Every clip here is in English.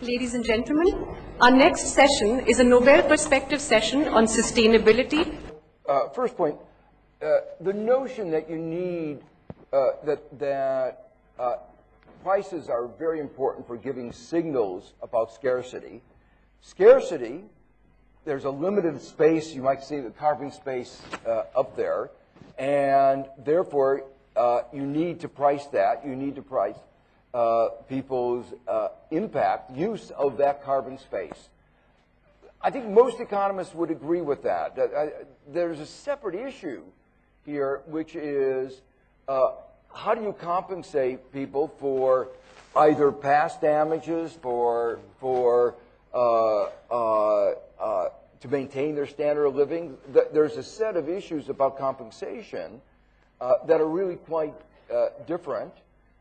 Ladies and gentlemen, our next session is a Nobel Perspective session on sustainability. First point, the notion that you need, that prices are very important for giving signals about scarcity. Scarcity, there's a limited space, you might see the carving space up there, and therefore you need to price that. You need to price people's impact, use of that carbon space. I think most economists would agree with that. There's a separate issue here, which is how do you compensate people for either past damages, to maintain their standard of living? There's a set of issues about compensation that are really quite different.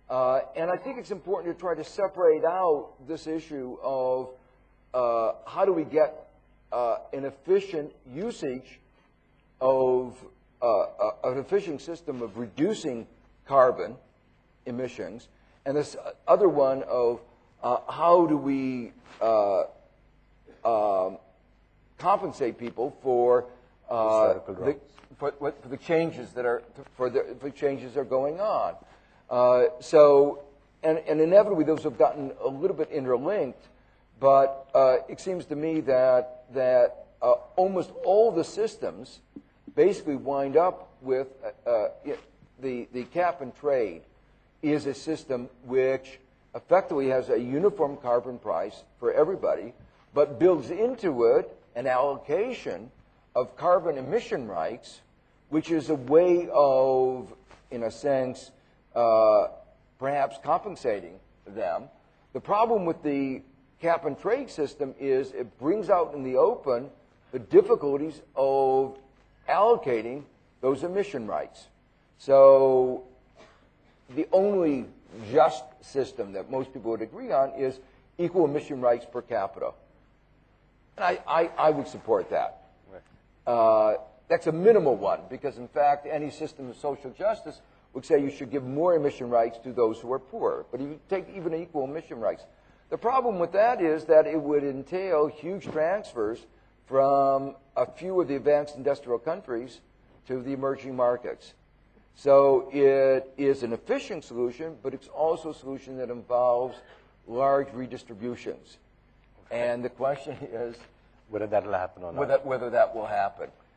And I think it's important to try to separate out this issue of how do we get an efficient usage of an efficient system of reducing carbon emissions, and this other one of how do we compensate people for the changes that are the changes that are going on. And inevitably those have gotten a little bit interlinked, but it seems to me that almost all the systems basically wind up with the cap and trade is a system which effectively has a uniform carbon price for everybody, but builds into it an allocation of carbon emission rights, which is a way of, in a sense, perhaps compensating them. The problem with the cap and trade system is it brings out in the open the difficulties of allocating those emission rights. So the only just system that most people would agree on is equal emission rights per capita. And I would support that. Right. That's a minimal one, because in fact any system of social justice would say you should give more emission rights to those who are poor. But you take even equal emission rights. The problem with that is that it would entail huge transfers from a few of the advanced industrial countries to the emerging markets. So it is an efficient solution, but it's also a solution that involves large redistributions. Okay. And the question is whether that will happen or not. Whether that will happen.